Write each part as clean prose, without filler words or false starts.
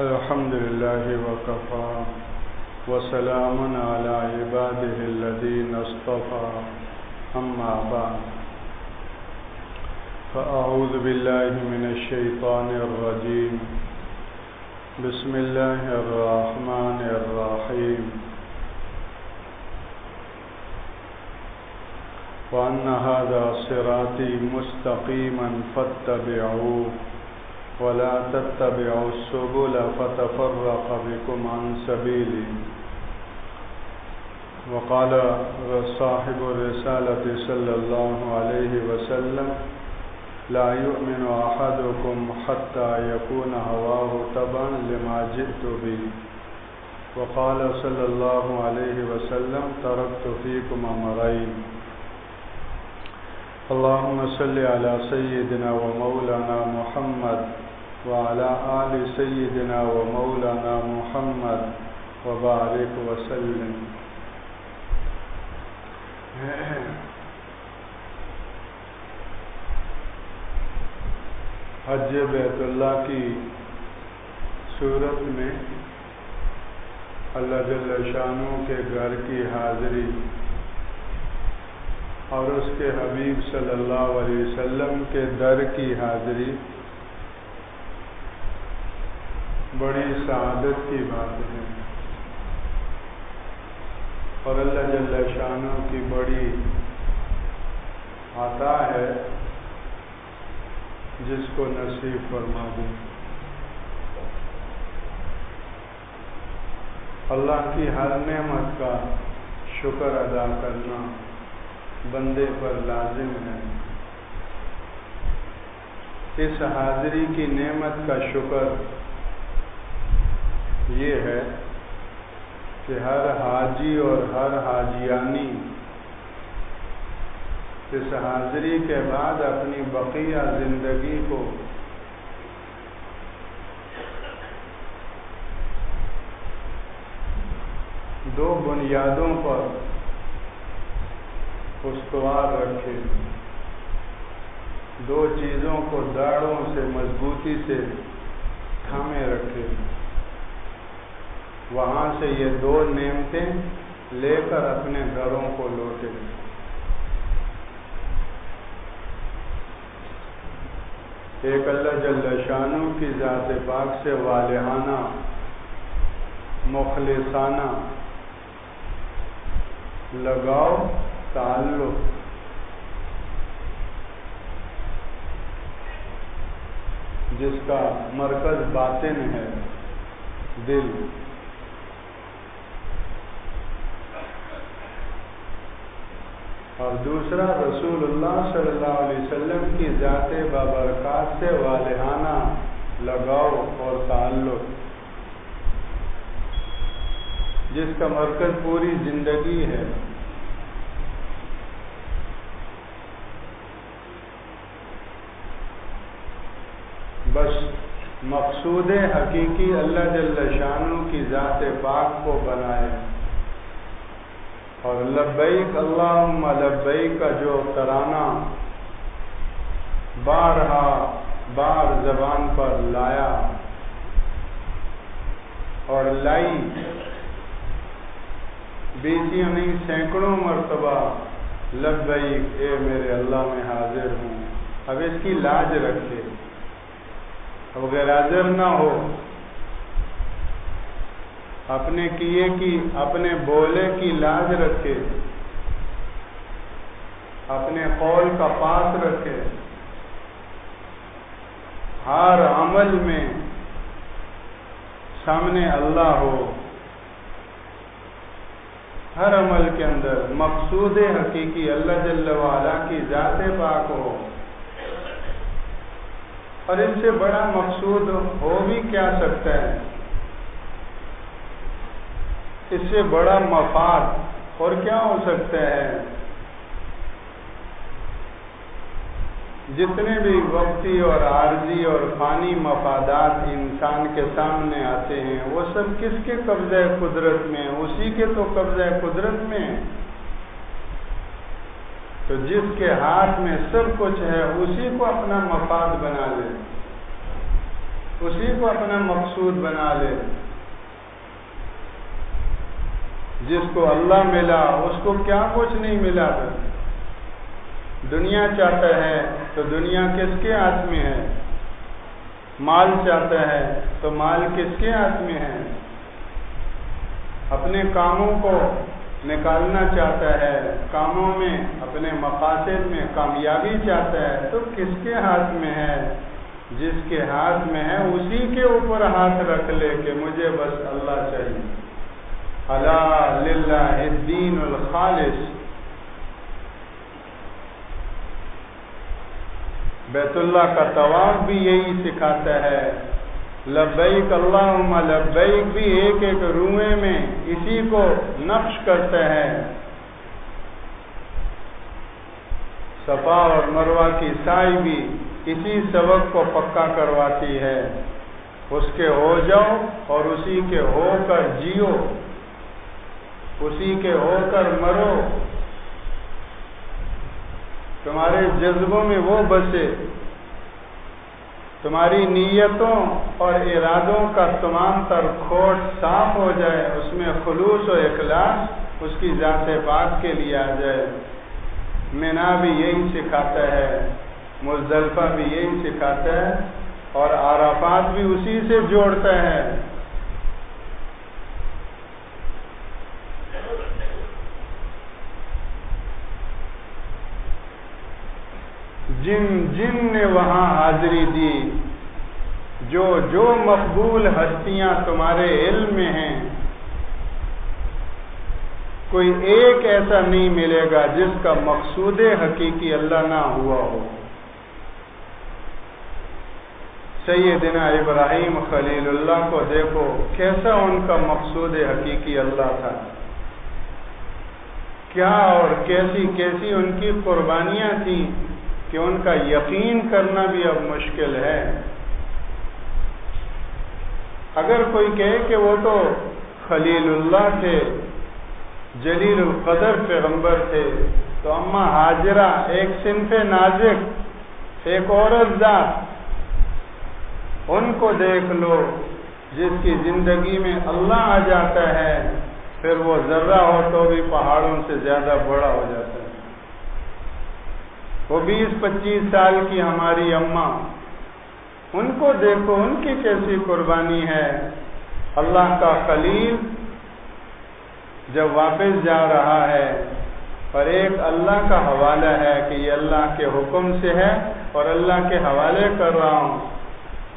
الحمد لله وكفى وسلام على عباده الذين اصطفى أما بعد فأعوذ بالله من الشيطان الرجيم بسم الله الرحمن الرحيم وأن هذا صراطي مستقيما فاتبعوه ولا تتبعوا السبل فتفرق بكم عن سبيله وقال صاحب الرسالة صلى الله عليه وسلم لا يؤمن أحدكم حتى يكون هواه تبعا لما جئت به وقال صلى الله عليه وسلم تركت فيكم أمرين اللهم صل على سيدنا ومولانا محمد وعلى آل سيدنا ومولانا محمد وبارك وسلم. حج بیت اللہ کی صورت میں اللہ جل شانہ کے گھر کی حاضری اور اس کے حبیب صلی اللہ علیہ وسلم کے در کی حاضری بڑی سعادت کی بات ہے اور اللہ جل شانہ کی بڑی عطا ہے جس کو نصیب فرما دے. اللہ کی ہر نعمت کا شکر ادا کرنا بندے پر لازم ہے. اس حاضری کی نعمت کا شکر یہ ہے کہ ہر حاجی اور ہر حاجیانی اس حاضری کے بعد اپنی بقیہ زندگی کو دو بنیادوں پر استوار رکھے, دو چیزوں کو داڑوں سے مضبوطی سے تھامے رکھے, وہاں سے یہ دو نعمتیں لے کر اپنے گھروں کو لوٹے. ایک اللہ جل شانہ کی ذات پاک سے والہانہ مخلصانہ لگاؤ تعلق, جس کا مرکز باطن ہے دل, اور دوسرا رسول اللہ صلی اللہ علیہ وسلم کی ذات بابرکات سے والہانہ لگاؤ اور تعلق, جس کا مرکز پوری زندگی ہے. بس مقصود حقیقی اللہ جل شانہ کی ذات پاک کو بنائے اور لبیک اللہم لبیک کا جو ترانہ بارہا بار زبان پر لایا اور لائی, بیسیوں نہیں سینکڑوں مرتبہ لبیک اے میرے اللہ میں حاضر ہوں. اب اس کی لاج رکھے, اب غیر حاضر نہ ہو, اپنے کیے کی اپنے بولے کی لاج رکھے, اپنے قول کا پاس رکھے, ہر عمل میں سامنے اللہ ہو, ہر عمل کے اندر مقصود حقیقی اللہ جل وعلا کی ذات پاک ہو. اور ان سے بڑا مقصود ہو بھی کیا سکتا ہے, اس سے بڑا مفاد اور کیا ہو سکتا ہے. جتنے بھی وقتی اور عارضی اور فانی مفادات انسان کے سامنے آتے ہیں وہ سب کس کے قبضہ قدرت میں, اسی کے تو قبضہ قدرت میں. تو جس کے ہاتھ میں سب کچھ ہے اسی کو اپنا مفاد بنا لے. اسی کو اپنا مقصود بنا لے. جس کو اللہ ملا اس کو کیا کچھ نہیں ملا. دنیا چاہتا ہے تو دنیا کس کے ہاتھ میں ہے؟ مال چاہتا ہے تو مال کس کے ہاتھ میں ہے؟ اپنے کاموں کو نکالنا چاہتا ہے، کاموں میں اپنے مقاصد میں کامیابی چاہتا ہے تو کس کے ہاتھ میں ہے؟ جس کے ہاتھ میں ہے اسی کے اوپر ہاتھ رکھ لے کہ مجھے بس اللہ چاہیے. الا للہ الدین الخالص. بیت اللہ کا طواف بھی یہی سکھاتا ہے. لبیک اللہم لبیک بھی ایک ایک روئے میں اسی کو نقش کرتا ہے. صفا اور مروہ کی سعی بھی اسی سبق کو پکا کرواتی ہے. اس کے ہو جاؤ اور اسی کے ہو کر جیو، اسی کے ہو کر مرو. تمہارے جذبوں میں وہ بسے، تمہاری نیتوں اور ارادوں کا تمام تر کھوٹ صاف ہو جائے، اس میں خلوص و اخلاص اس کی ذات پاک کے لیے آ جائے. مینا بھی یہی سکھاتا ہے، مزدلفہ بھی یہی سکھاتا ہے، اور عرفات بھی اسی سے جوڑتا ہے. جن نے وہاں حاضری دی، جو مقبول ہستیاں تمہارے علم میں ہیں، کوئی ایک ایسا نہیں ملے گا جس کا مقصود حقیقی اللہ نہ ہوا ہو. سیدنا ابراہیم خلیل اللہ کو دیکھو، کیسا ان کا مقصود حقیقی اللہ تھا. کیا اور کیسی ان کی قربانیاں تھیں کہ ان کا یقین کرنا بھی اب مشکل ہے. اگر کوئی کہے کہ وہ تو خلیل اللہ تھے، جلیل القدر پیغمبر تھے، تو اما ہاجرہ ایک صنف نازک، ایک عورت ذات، ان کو دیکھ لو جس کی زندگی میں اللہ آ جاتا ہے پھر وہ ذرہ ہو تو بھی پہاڑوں سے زیادہ بڑا ہو جاتا ہے. وہ 20-25 سال کی ہماری اماں، ان کو دیکھو، ان کی کیسی قربانی ہے. اللہ کا خلیل جب واپس جا رہا ہے اور ایک اللہ کا حوالہ ہے کہ یہ اللہ کے حکم سے ہے اور اللہ کے حوالے کر رہا ہوں،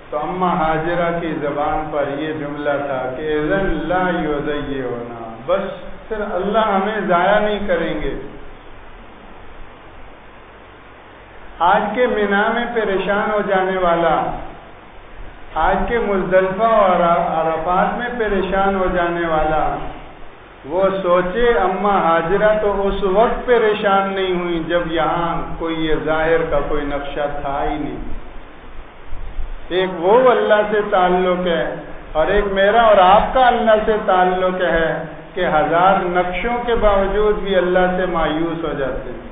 تو اماں ہاجرہ کی زبان پر یہ جملہ تھا کہ اذن لا یضیعنا، بس پھر اللہ ہمیں ضائع نہیں کریں گے. آج کے مینا میں پریشان ہو جانے والا، آج کے مزدلفہ اور عرفات میں پریشان ہو جانے والا، وہ سوچے اماں ہاجرہ تو اس وقت پریشان نہیں ہوئی جب یہاں کوئی یہ ظاہر کا کوئی نقشہ تھا ہی نہیں. ایک وہ اللہ سے تعلق ہے اور ایک میرا اور آپ کا اللہ سے تعلق ہے کہ 1000 نقشوں کے باوجود بھی اللہ سے مایوس ہو جاتے ہیں.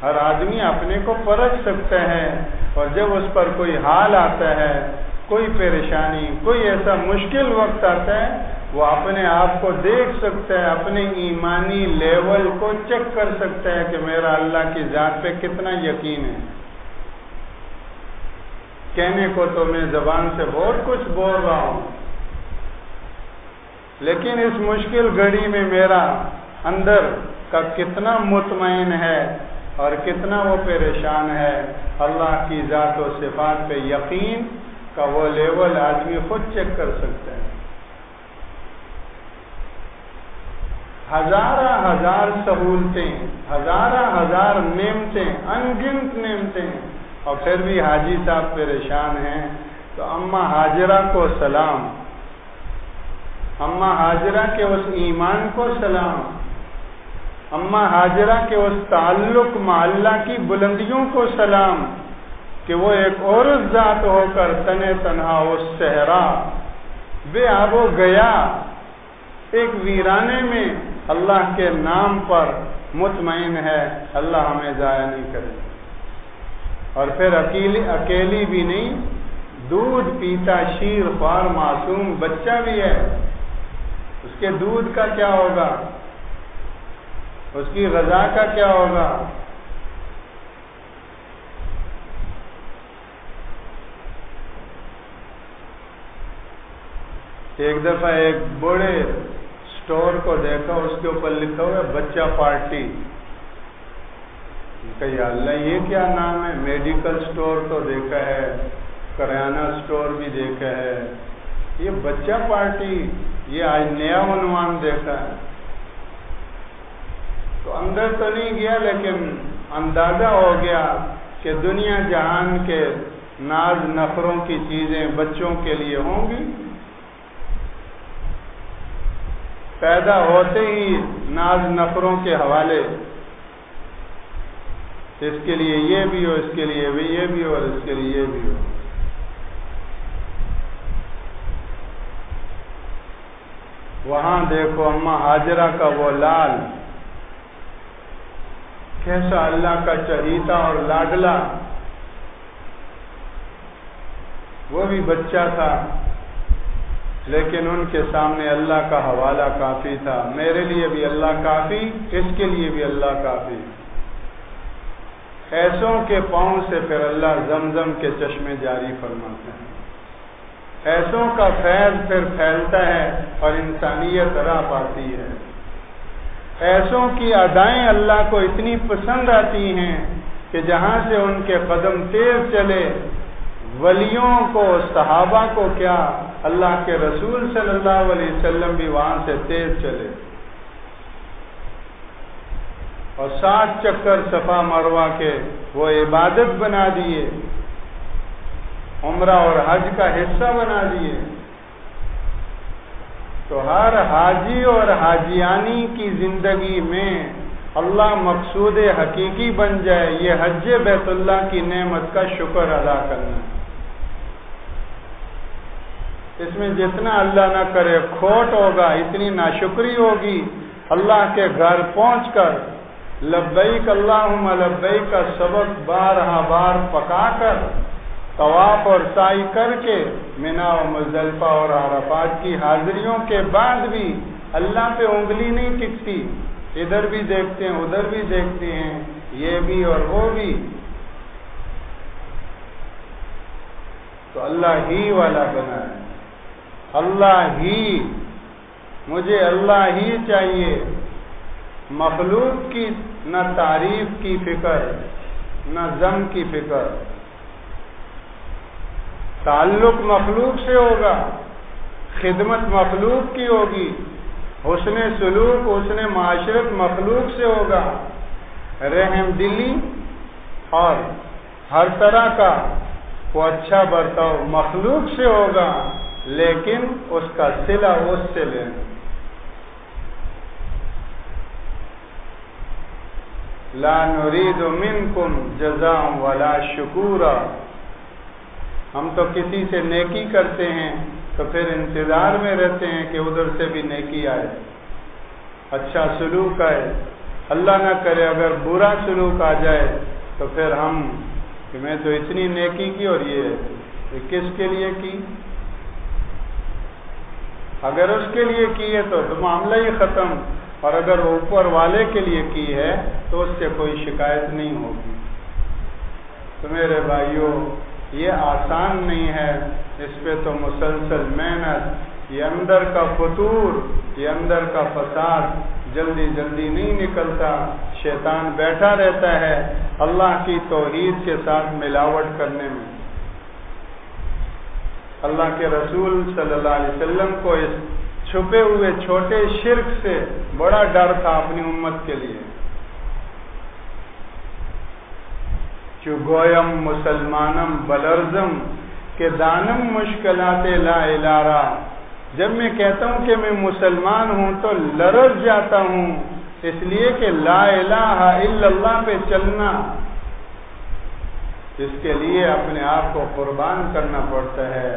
ہر آدمی اپنے کو پرکھ سکتا ہے، اور جب اس پر کوئی حال آتا ہے، کوئی پریشانی، کوئی ایسا مشکل وقت آتا ہے، وہ اپنے آپ کو دیکھ سکتا ہے، اپنے ایمانی لیول کو چیک کر سکتا ہے کہ میرا اللہ کی ذات پہ کتنا یقین ہے. کہنے کو تو میں زبان سے بہت کچھ بول رہا ہوں، لیکن اس مشکل گھڑی میں میرا اندر کا کتنا مطمئن ہے اور کتنا وہ پریشان ہے. اللہ کی ذات و صفات پہ یقین کا وہ لیول آدمی خود چیک کر سکتا ہے. 1000 سہولتیں، 1000 نعمتیں، انگنت نعمتیں، اور پھر بھی حاجی صاحب پریشان ہیں. تو اماں ہاجرہ کو سلام، اماں ہاجرہ کے اس ایمان کو سلام، اماں ہاجرہ کے اس تعلق مع اللہ کی بلندیوں کو سلام کہ وہ ایک عورت ذات ہو کر تنہا تنہا اس صحرا بے آب و گیا ایک ویرانے میں اللہ کے نام پر مطمئن ہے. اللہ ہمیں ضائع نہیں کرے. اور پھر اکیلی بھی نہیں، دودھ پیتا شیر خوار معصوم بچہ بھی ہے، اس کے دودھ کا کیا ہوگا، اس کی غذا کا کیا ہوگا؟ ایک دفعہ ایک بڑے اسٹور کو دیکھا، اس کے اوپر لکھا ہوا ہے بچہ پارٹی۔ یا اللہ یہ کیا نام ہے؟ میڈیکل اسٹور تو دیکھا ہے، کریانہ اسٹور بھی دیکھا ہے، یہ بچہ پارٹی، یہ آج نیا عنوان دیکھا ہے۔ تو اندر تو نہیں گیا لیکن اندازہ ہو گیا کہ دنیا جہان کے ناز نخروں کی چیزیں بچوں کے لیے ہوں گی۔ پیدا ہوتے ہی ناز نخروں کے حوالے، اس کے لیے یہ بھی ہو، اس کے لیے بھی یہ بھی ہو، اور اس کے لیے یہ بھی ہو۔ وہاں دیکھو اماں ہاجرہ کا وہ لال کیسا اللہ کا چہیتا اور لاڈلا، وہ بھی بچہ تھا لیکن ان کے سامنے اللہ کا حوالہ کافی تھا۔ میرے لیے بھی اللہ کافی، اس کے لیے بھی اللہ کافی۔ ایسوں کے پاؤں سے پھر اللہ زمزم کے چشمے جاری فرماتے ہیں، ایسوں کا فیض پھر پھیلتا ہے اور انسانیت راہ پاتی ہے۔ ایسوں کی ادائیں اللہ کو اتنی پسند آتی ہیں کہ جہاں سے ان کے قدم تیز چلے، ولیوں کو، صحابہ کو کیا، اللہ کے رسول صلی اللہ علیہ وسلم بھی وہاں سے تیز چلے اور 60 چکر صفا مروہ کے وہ عبادت بنا دیے، عمرہ اور حج کا حصہ بنا دیے۔ تو ہر حاجی اور حاجیانی کی زندگی میں اللہ مقصود حقیقی بن جائے، یہ حج بیت اللہ کی نعمت کا شکر ادا کرنا۔ اس میں جتنا اللہ نہ کرے کھوٹ ہوگا، اتنی ناشکری ہوگی۔ اللہ کے گھر پہنچ کر لبیک اللہم لبیک کا سبق بارہا بار پکا کر، طواف اور سعی کر کے، منا و مزدلفہ اور عرفات کی حاضریوں کے بعد بھی اللہ پہ انگلی نہیں ٹکتی، ادھر بھی دیکھتے ہیں ادھر بھی دیکھتے ہیں، یہ بھی اور وہ بھی۔ تو اللہ ہی والا بنا ہے، اللہ ہی، مجھے اللہ ہی چاہیے، مخلوق کی نہ تعریف کی فکر، نہ ذم کی فکر۔ تعلق مخلوق سے ہوگا، خدمت مخلوق کی ہوگی، حسن سلوک، حسن معاشرت مخلوق سے ہوگا، رحم دلی اور ہر طرح کا وہ اچھا برتاؤ مخلوق سے ہوگا، لیکن اس کا صلہ اس سے لینا۔ لا نريد منکم جزاء ولا شکورا، ہم تو کسی سے نیکی کرتے ہیں تو پھر انتظار میں رہتے ہیں کہ ادھر سے بھی نیکی آئے، اچھا سلوک آئے۔ اللہ نہ کرے اگر برا سلوک آ جائے تو پھر ہم کہ میں تو اتنی نیکی کی اور یہ کس کے لیے کی؟ اگر اس کے لیے کی ہے تو معاملہ ہی ختم، اور اگر اوپر والے کے لیے کی ہے تو اس سے کوئی شکایت نہیں ہوگی۔ تو میرے بھائیوں، یہ آسان نہیں ہے، اس پہ تو مسلسل محنت، یہ اندر کا فطور، یہ اندر کا فساد جلدی جلدی نہیں نکلتا، شیطان بیٹھا رہتا ہے اللہ کی توحید کے ساتھ ملاوٹ کرنے میں۔ اللہ کے رسول صلی اللہ علیہ وسلم کو اس چھپے ہوئے چھوٹے شرک سے بڑا ڈر تھا اپنی امت کے لیے۔ چو گویم مسلمانم بلرزم کہ دانم مشکلات لا الارا، جب میں کہتا ہوں کہ میں مسلمان ہوں تو لرز جاتا ہوں، اس لیے کہ لا الہ الا اللہ پہ چلنا، اس کے لیے اپنے آپ کو قربان کرنا پڑتا ہے،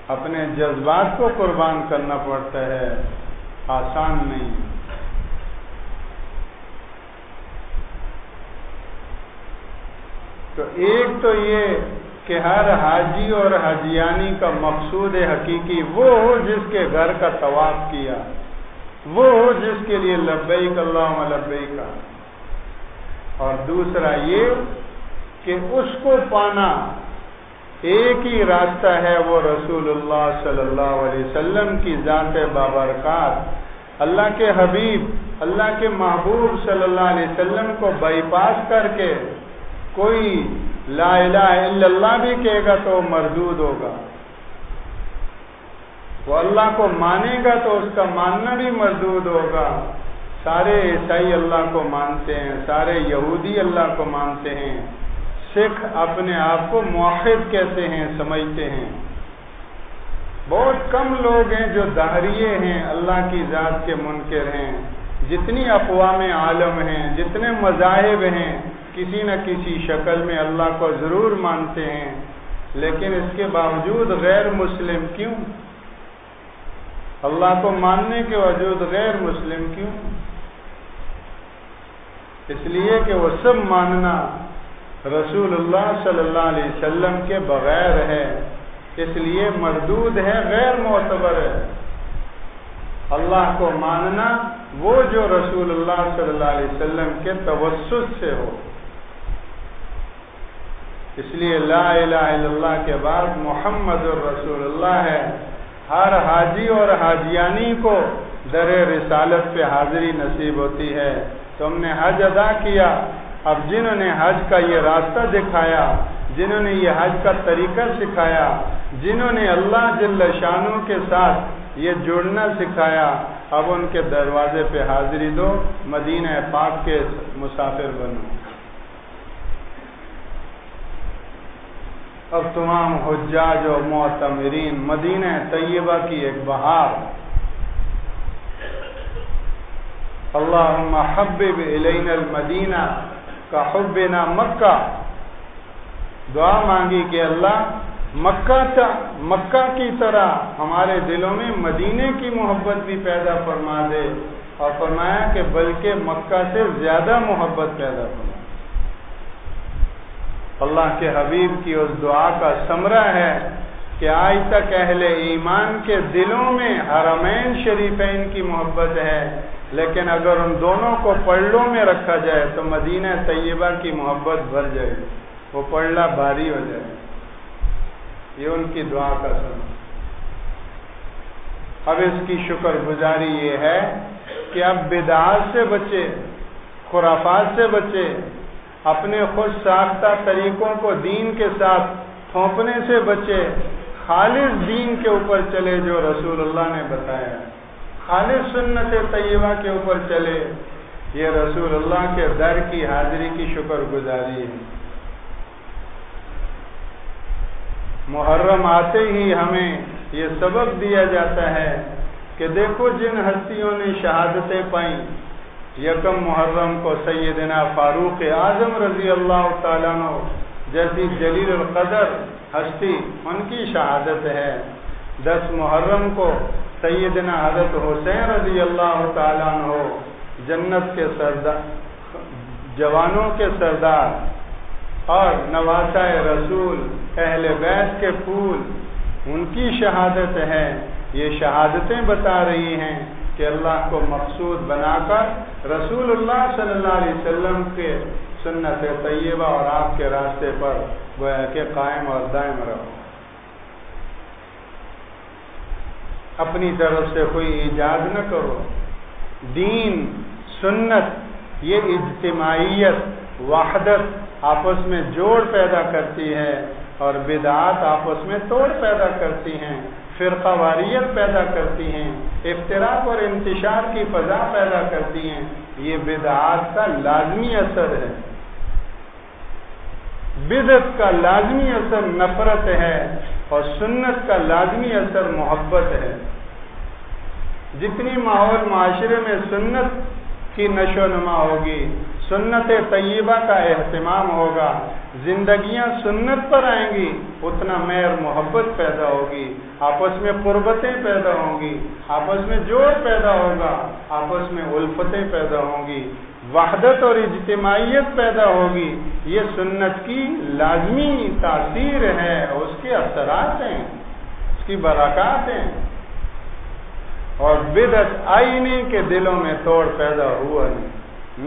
اپنے جذبات کو قربان کرنا پڑتا ہے، آسان نہیں۔ تو ایک تو یہ کہ ہر حاجی اور حاجیانی کا مقصود حقیقی وہ ہو جس کے گھر کا طواف کیا، وہ ہو جس کے لیے لبیک اللہم لبیک کا، اور دوسرا یہ کہ اس کو پانا ایک ہی راستہ ہے، وہ رسول اللہ صلی اللہ علیہ وسلم کی ذات بابرکات، اللہ کے حبیب، اللہ کے محبوب صلی اللہ علیہ وسلم کو بائی پاس کر کے کوئی لا الہ الا اللہ بھی کہے گا تو مردود ہوگا، وہ اللہ کو مانے گا تو اس کا ماننا بھی مردود ہوگا۔ سارے عیسائی اللہ کو مانتے ہیں، سارے یہودی اللہ کو مانتے ہیں، سکھ اپنے آپ کو موحد کہتے ہیں، سمجھتے ہیں۔ بہت کم لوگ ہیں جو دہریے ہیں، اللہ کی ذات کے منکر ہیں۔ جتنی اقوام عالم ہیں، جتنے مذاہب ہیں، کسی نہ کسی شکل میں اللہ کو ضرور مانتے ہیں، لیکن اس کے باوجود غیر مسلم کیوں؟ اللہ کو ماننے کے باوجود غیر مسلم کیوں؟ اس لیے کہ وہ سب ماننا رسول اللہ صلی اللہ علیہ وسلم کے بغیر ہے، اس لیے مردود ہے، غیر معتبر ہے۔ اللہ کو ماننا وہ جو رسول اللہ صلی اللہ علیہ وسلم کے توسط سے ہو۔ اس لیے لا الہ الا اللہ کے بعد محمد الرسول اللہ ہے۔ ہر حاجی اور حاجیانی کو در رسالت پہ حاضری نصیب ہوتی ہے۔ تم نے حج ادا کیا، اب جنہوں نے حج کا یہ راستہ دکھایا، جنہوں نے یہ حج کا طریقہ سکھایا، جنہوں نے اللہ جل شانہ کے ساتھ یہ جڑنا سکھایا، اب ان کے دروازے پہ حاضری دو، مدینہ پاک کے مسافر بنو۔ اب تمام حجاج و معتمرین مدینہ طیبہ کی ایک بہار، اللہم حبب الینا المدینہ کا حبنا مکہ، دعا مانگی کہ اللہ مکہ کی طرح ہمارے دلوں میں مدینے کی محبت بھی پیدا فرما دے، اور فرمایا کہ بلکہ مکہ سے زیادہ محبت پیدا فرما۔ اللہ کے حبیب کی اس دعا کا ثمرہ ہے کہ آج تک اہل ایمان کے دلوں میں حرمین شریفین کی محبت ہے، لیکن اگر ان دونوں کو پلڑوں میں رکھا جائے تو مدینہ طیبہ کی محبت بھر جائے گی، وہ پلڑا بھاری ہو جائے گا۔ یہ ان کی دعا کا ثمرہ۔ اب اس کی شکر گزاری یہ ہے کہ اب بدعات سے بچے، خرافات سے بچے، اپنے خود ساختہ طریقوں کو دین کے ساتھ تھوپنے سے بچے، خالص دین کے اوپر چلے جو رسول اللہ نے بتایا، خالص سنت طیبہ کے اوپر چلے۔ یہ رسول اللہ کے در کی حاضری کی شکر گزاری ہے۔ محرم آتے ہی ہمیں یہ سبق دیا جاتا ہے کہ دیکھو جن ہستیوں نے شہادتیں پائیں، یکم محرم کو سیدنا فاروق اعظم رضی اللہ تعالیٰ عنہ جیسی جلیل القدر ہستی، ان کی شہادت ہے۔ 10 محرم کو سیدنا حضرت حسین رضی اللہ تعالیٰ عنہ جنت کے سردار، جوانوں کے سردار اور نواسہ رسول، اہل بیت کے پھول، ان کی شہادت ہے۔ یہ شہادتیں بتا رہی ہیں کہ اللہ کو مقصود بنا کر رسول اللہ صلی اللہ علیہ وسلم کے سنت طیبہ اور آپ کے راستے پر گویا کہ قائم اور دائم رہو۔ اپنی طرف سے کوئی ایجاد نہ کرو۔ دین، سنت یہ اجتماعیت، وحدت، آپس میں جوڑ پیدا کرتی ہے، اور بدعات آپس میں توڑ پیدا کرتی ہیں، فرقہ واریت پیدا کرتی ہیں، افتراق اور انتشار کی فضا پیدا کرتی ہیں۔ یہ بدعات کا لازمی اثر ہے۔ بدعت کا لازمی اثر نفرت ہے، اور سنت کا لازمی اثر محبت ہے۔ جتنی ماحول معاشرے میں سنت کی نشو و نما ہوگی، سنت طیبہ کا اہتمام ہوگا، زندگیاں سنت پر آئیں گی اتنا مہر محبت پیدا ہوگی، آپس میں قربتیں پیدا ہوں گی، آپس میں جوڑ پیدا ہوگا، آپس میں الفتیں پیدا ہوں گی، وحدت اور اجتماعیت پیدا ہوگی۔ یہ سنت کی لازمی تاثیر ہے، اس کے اثرات ہیں، اس کی برکات ہیں۔ اور بدعت آئی نہیں کہ دلوں میں توڑ پیدا ہوا نہیں،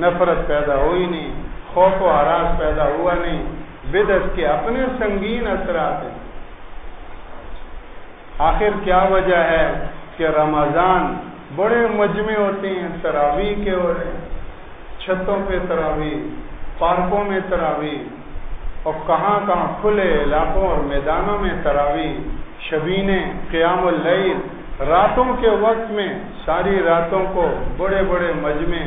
نفرت پیدا ہوئی نہیں، خوف و ہراس پیدا ہوا نہیں۔ بدعت کے اپنے سنگین اثرات ہیں۔ آخر کیا وجہ ہے کہ رمضان بڑے مجمع ہوتے ہیں، تراویح کے ہو رہے ہیں، چھتوں پہ تراویح، پارکوں میں تراویح، اور کہاں کہاں کھلے علاقوں اور میدانوں میں تراویح، شبینیں، قیام اللیل، راتوں کے وقت میں ساری راتوں کو بڑے بڑے مجمع،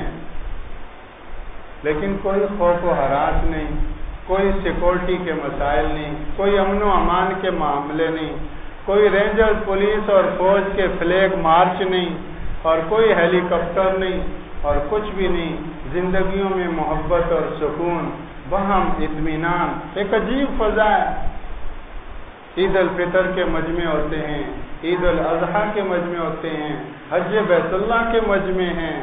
لیکن کوئی خوف و ہراس نہیں، کوئی سیکورٹی کے مسائل نہیں، کوئی امن و امان کے معاملے نہیں، کوئی رینجر پولیس اور فوج کے فلیگ مارچ نہیں، اور کوئی ہیلی کاپٹر نہیں، اور کچھ بھی نہیں۔ زندگیوں میں محبت اور سکون، بہم، اطمینان، ایک عجیب فضا ہے۔ عید الفطر کے مجمع ہوتے ہیں، عید الاضحیٰ کے مجمع ہوتے ہیں، حج بیت اللہ کے مجمع ہیں،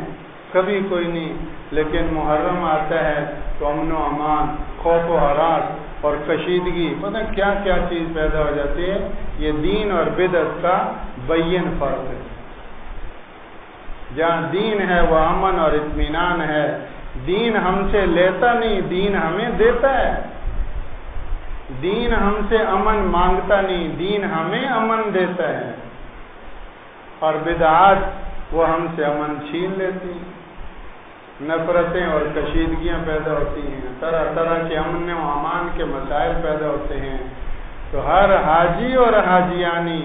کبھی کوئی نہیں۔ لیکن محرم آتا ہے تو امن و امان، خوف و ہراس اور کشیدگی، پتہ کیا کیا چیز پیدا ہو جاتی ہے۔ یہ دین اور بدعت کا بین فرق ہے۔ جہاں دین ہے وہ امن اور اطمینان ہے۔ دین ہم سے لیتا نہیں، دین ہمیں دیتا ہے۔ دین ہم سے امن مانگتا نہیں، دین ہمیں امن دیتا ہے۔ اور بدعات وہ ہم سے امن چھین لیتی ہیں، نفرتیں اور کشیدگیاں پیدا ہوتی ہیں، طرح طرح کے امن و امان کے مسائل پیدا ہوتے ہیں۔ تو ہر حاجی اور حاجیانی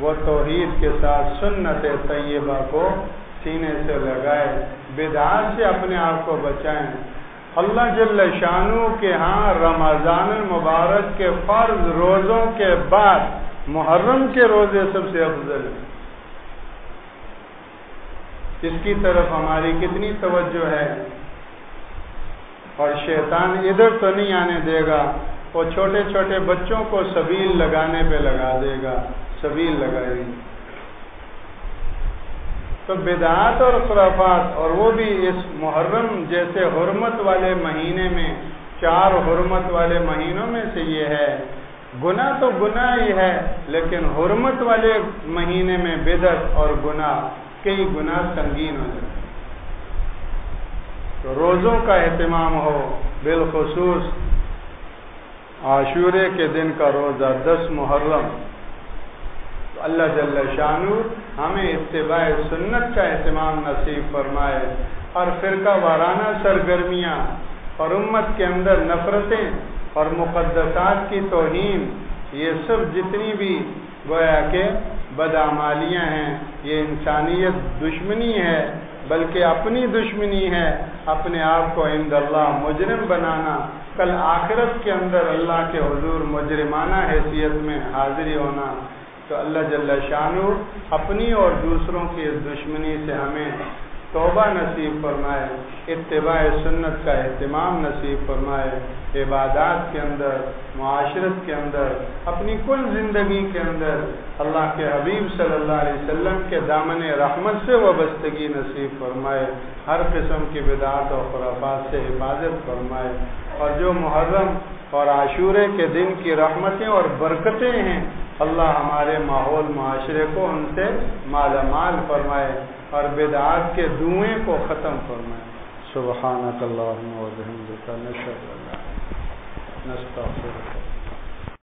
وہ توحید کے ساتھ سنت طیبہ کو سینے سے لگائے، بدعات سے اپنے آپ کو بچائیں۔ اللہ جل شانہ کے ہاں رمضان المبارک کے فرض روزوں کے بعد محرم کے روزے سب سے افضل ہیں۔ اس کی طرف ہماری کتنی توجہ ہے، اور شیطان ادھر تو نہیں آنے دے گا، وہ چھوٹے چھوٹے بچوں کو سبیل لگانے پہ لگا دے گا، سبیل لگائے گی۔ تو بدعات اور خرافات، اور وہ بھی اس محرم جیسے حرمت والے مہینے میں، 4 حرمت والے مہینوں میں سے یہ ہے۔ گناہ تو گناہ ہی ہے، لیکن حرمت والے مہینے میں بدعت اور گناہ کئی گناہ سنگین ہو جاتے ہیں۔ تو روزوں کا اہتمام ہو، بالخصوص عاشورے کے دن کا روزہ 10 محرم، تو اللہ جل شانہ ہمیں اتباع سنت کا اہتمام نصیب فرمائے، اور فرقہ وارانہ سرگرمیاں اور امت کے اندر نفرتیں اور مقدسات کی توہین، یہ سب جتنی بھی گویا کہ بدعمالیاں ہیں، یہ انسانیت دشمنی ہے، بلکہ اپنی دشمنی ہے، اپنے آپ کو عند اللہ مجرم بنانا، کل آخرت کے اندر اللہ کے حضور مجرمانہ حیثیت میں حاضری ہونا۔ تو اللہ جل شانہ اپنی اور دوسروں کی اس دشمنی سے ہمیں توبہ نصیب فرمائے، اتباع سنت کا اہتمام نصیب فرمائے، عبادات کے اندر، معاشرت کے اندر، اپنی کل زندگی کے اندر اللہ کے حبیب صلی اللہ علیہ وسلم کے دامن رحمت سے وابستگی نصیب فرمائے، ہر قسم کی بدعات اور خرافات سے حفاظت فرمائے، اور جو محرم اور عاشورے کے دن کی رحمتیں اور برکتیں ہیں، اللہ ہمارے ماحول معاشرے کو ان سے مالا مال فرمائے، اور بدعات کے دھوئیں کو ختم فرمائے۔ سبحانک اللہم و بحمدک، نشہد ان لا الہ الا انت، نستغفرک۔